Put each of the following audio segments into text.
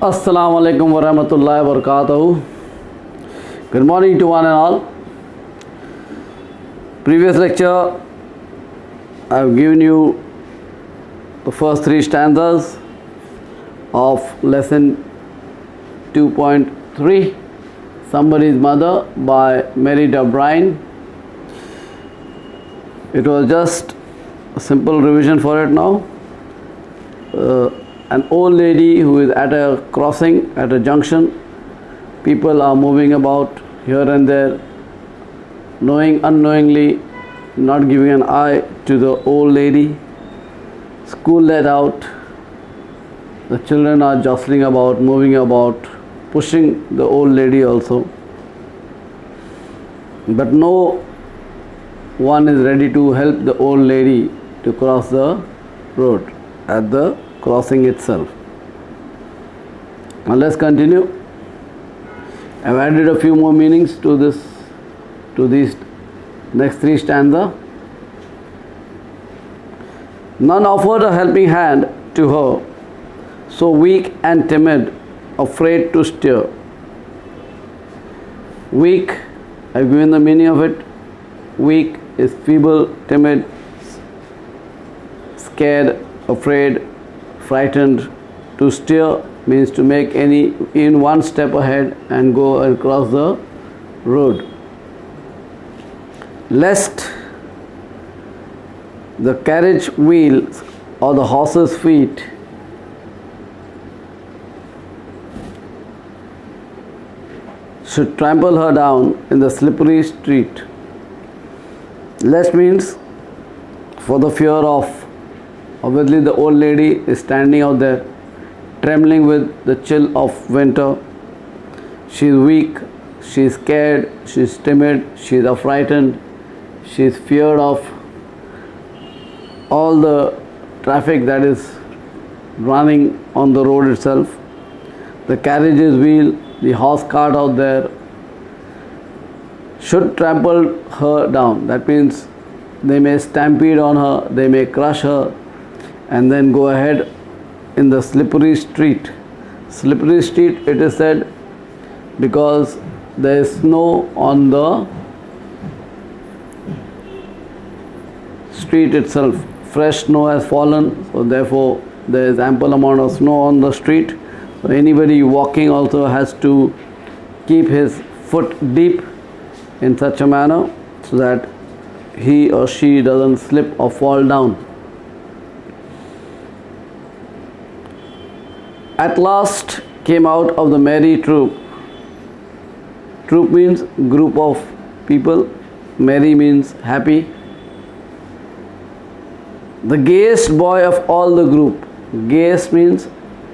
Assalamu alaikum wa rahmatullahi wa barakatuhu. Good morning to one and all. Previous lecture, I have given you the first three stanzas of lesson 2.3, Somebody's Mother by Mary O'Brien. It was just a simple revision for it now. An old lady who is at a crossing, at a junction. People are moving about here and there, knowing, unknowingly, not giving an eye to the old lady. School let out. The children are jostling about, moving about, pushing the old lady also. But no one is ready to help the old lady to cross the road at the crossing itself. Now let's continue. I've added a few more meanings to these next three stanzas. None offered a helping hand to her, so weak and timid, afraid to steer. Weak, I've given the meaning of it. Weak is feeble, timid, scared, afraid, frightened. To steer means to make in one step ahead and go across the road. Lest the carriage wheels or the horse's feet should trample her down in the slippery street. Lest means for the fear of, obviously the old lady is standing out there, trembling with the chill of winter. She is weak, she is scared, she is timid, she is affrighted, she is feared of all the traffic that is running on the road itself. The carriage's wheel, the horse cart out there should trample her down. That means they may stampede on her, they may crush her, and then go ahead in the slippery street. Slippery street, it is said, because there is snow on the street itself. Fresh snow has fallen, so therefore there is ample amount of snow on the street. So anybody walking also has to keep his foot deep in such a manner so that he or she doesn't slip or fall down. At last came out of the merry troop. Troop means group of people. Merry means happy. The gayest boy of all the group. Gayest means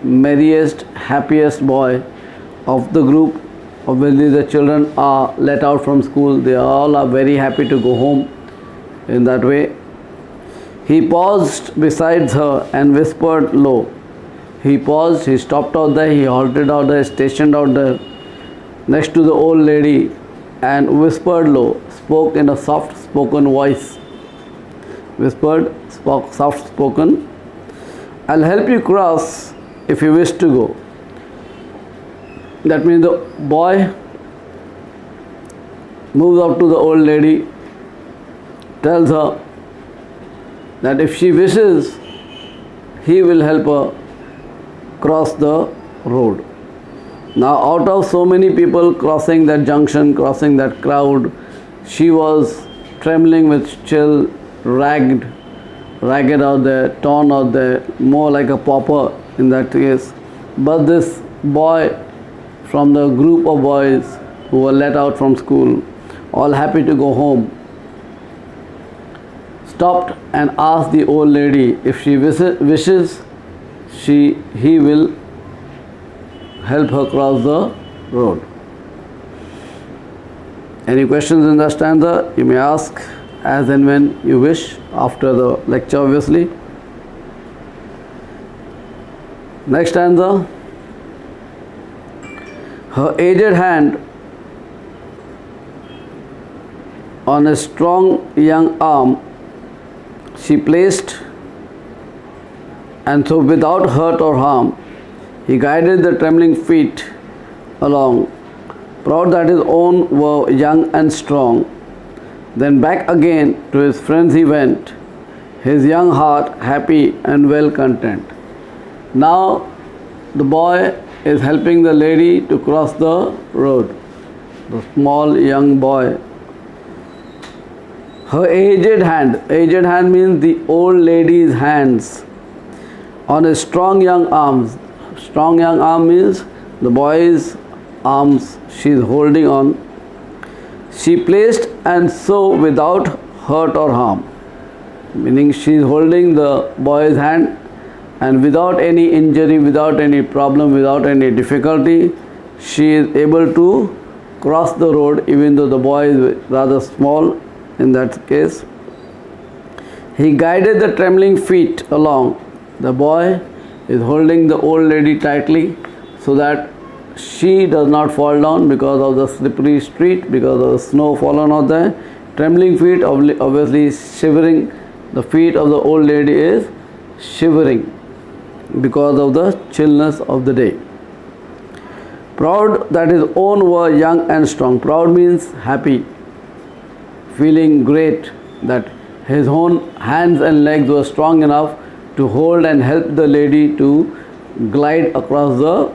merriest, happiest boy of the group. Obviously the children are let out from school. They all are very happy to go home in that way. He paused beside her and whispered low. He paused, he stopped out there, he halted out there, stationed out there next to the old lady and whispered low, spoke in a soft spoken voice. Whispered, spoke soft spoken. I'll help you cross if you wish to go. That means the boy moves up to the old lady, tells her that if she wishes, he will help her cross the road. Now out of so many people crossing that junction, crossing that crowd, she was trembling with chill, ragged out there, torn out there, more like a pauper in that case. But this boy from the group of boys who were let out from school, all happy to go home, stopped and asked the old lady if she wishes, he will help her cross the road. Any questions in the stanza? You may ask as and when you wish after the lecture, obviously. Next stanza. Her aged hand on a strong young arm she placed, and so without hurt or harm He guided the trembling feet along, proud that his own were young and strong. Then back again to his friends he went, his young heart happy and well content. Now the boy is helping the lady to cross the road. The small young boy. Her aged hand means the old lady's hands, on his strong young arms. Strong young arm means the boy's arms she is holding on. She placed and so without hurt or harm, meaning she is holding the boy's hand and without any injury, without any problem, without any difficulty, she is able to cross the road even though the boy is rather small in that case. He guided the trembling feet along. The boy is holding the old lady tightly so that she does not fall down because of the slippery street, because of the snow fallen out there. Trembling feet, obviously shivering. The feet of the old lady is shivering because of the chillness of the day. Proud that his own were young and strong. Proud means happy, feeling great that his own hands and legs were strong enough to hold and help the lady to glide across the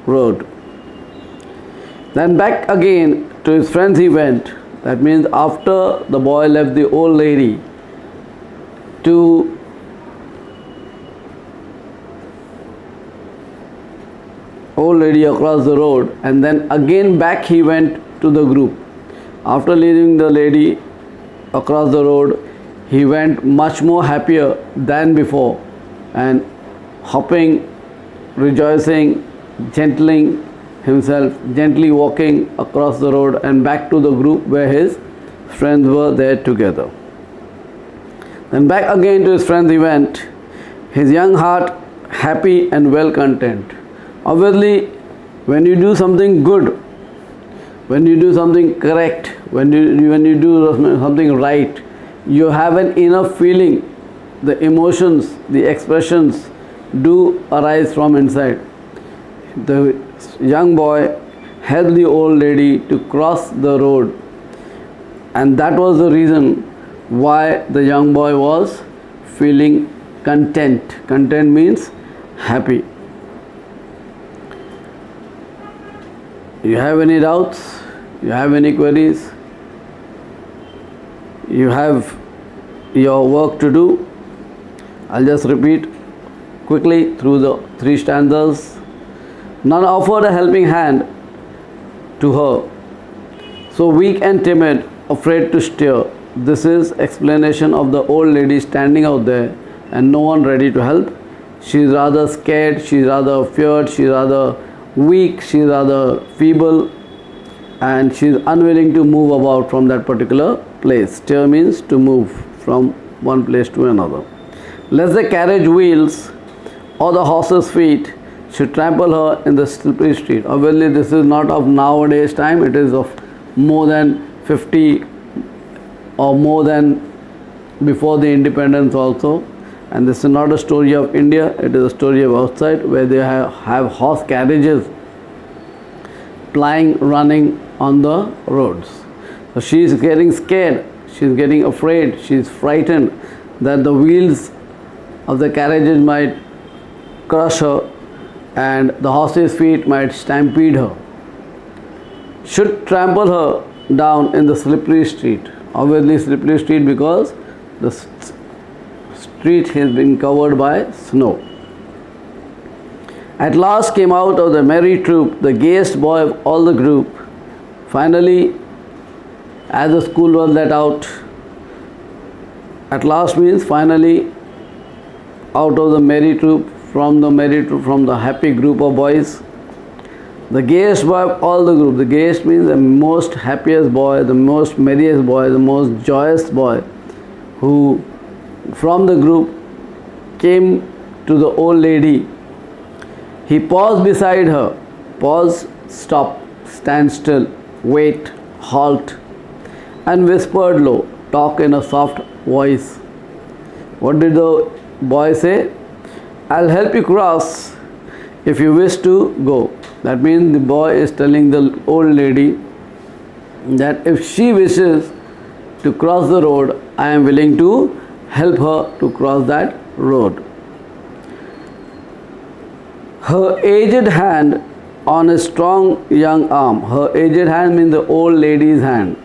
road. Then back again to his friends he went. That means after the boy left the old lady to old lady across the road, and then again back he went to the group. After leaving the lady across the road, he went much more happier than before and hopping, rejoicing, gentling himself, gently walking across the road and back to the group where his friends were there together. Then back again to his friends he went, his young heart happy and well content. Obviously, when you do something good, when you do something correct, when you do something right, you have an inner feeling. The emotions, the expressions do arise from inside. The young boy helped the old lady to cross the road, and that was the reason why the young boy was feeling content. Content means happy. You have any doubts? You have any queries? You have your work to do? I'll just repeat quickly through the 3 stanzas. None offered a helping hand to her, so weak and timid, afraid to steer. This is explanation of the old lady standing out there and no one ready to help. She is rather scared, she is rather feared, she is rather weak, she is rather feeble, and she is unwilling to move about from that particular place. Steer means to move from one place to another. Lest the carriage wheels or the horse's feet should trample her in the slippery street. Obviously, this is not of nowadays time, it is of more than 50 or more than before the independence also. And this is not a story of India, it is a story of outside where they have horse carriages plying, running on the roads. So she is getting scared, she is getting afraid, she is frightened that the wheels of the carriages might crush her and the horse's feet might stampede her, should trample her down in the slippery street. Obviously slippery street because the street has been covered by snow. At last came out of the merry troop the gayest boy of all the group. Finally, as the school was let out, at last means finally out of the merry troop, from the happy group of boys, the gayest boy of all the group. The gayest means the most happiest boy, the most merriest boy, the most joyous boy, who from the group came to the old lady. He paused beside her. Pause, stop, stand still, wait, halt, and whispered low, talk in a soft voice. What did the boy say? I'll help you cross if you wish to go. That means the boy is telling the old lady that if she wishes to cross the road, I am willing to help her to cross that road. Her aged hand on a strong young arm. Her aged hand means the old lady's hand.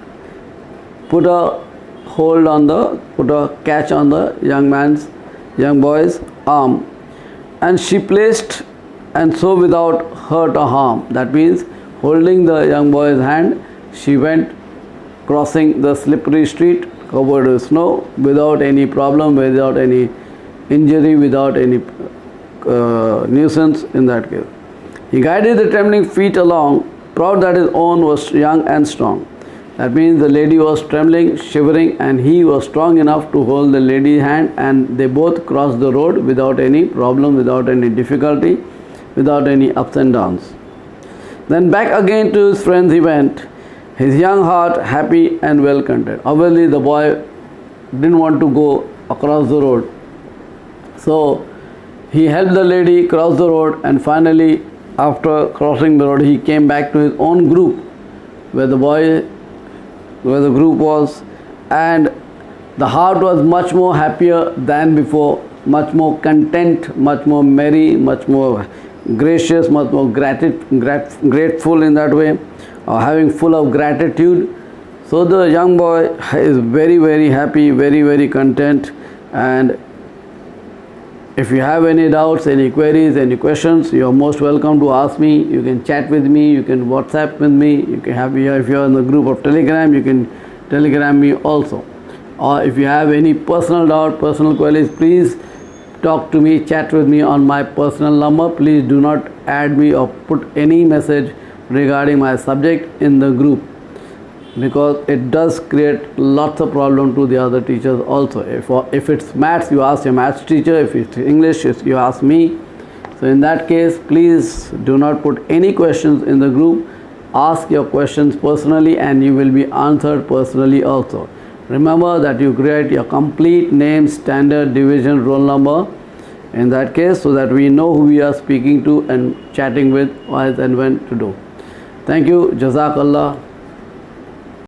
Put a catch on the young boy's arm, and she placed, and so without hurt or harm. That means holding the young boy's hand, she went crossing the slippery street covered with snow without any problem, without any injury, without any nuisance in that case. He guided the trembling feet along, proud that his own was young and strong. That means the lady was trembling, shivering, and he was strong enough to hold the lady's hand, and they both crossed the road without any problem, without any difficulty, without any ups and downs. Then back again to his friends he went, his young heart happy and well content. Obviously the boy didn't want to go across the road. So he helped the lady cross the road, and finally after crossing the road he came back to his own group where the group was, and the heart was much more happier than before, much more content, much more merry, much more gracious, much more grateful in that way, having full of gratitude. So the young boy is very, very happy, very, very content. And if you have any doubts, any queries, any questions, you are most welcome to ask me. You can chat with me, you can WhatsApp with me, you can have, if you are in the group of Telegram, you can Telegram me also. Or if you have any personal doubt, personal queries, please talk to me, chat with me on my personal number. Please do not add me or put any message regarding my subject in the group, because it does create lots of problem to the other teachers also. If it's maths, you ask your maths teacher. If it's English, you ask me. So in that case, please do not put any questions in the group. Ask your questions personally and you will be answered personally also. Remember that you create your complete name, standard, division, roll number in that case, so that we know who we are speaking to and chatting with, as and when to do. Thank you. Jazakallah.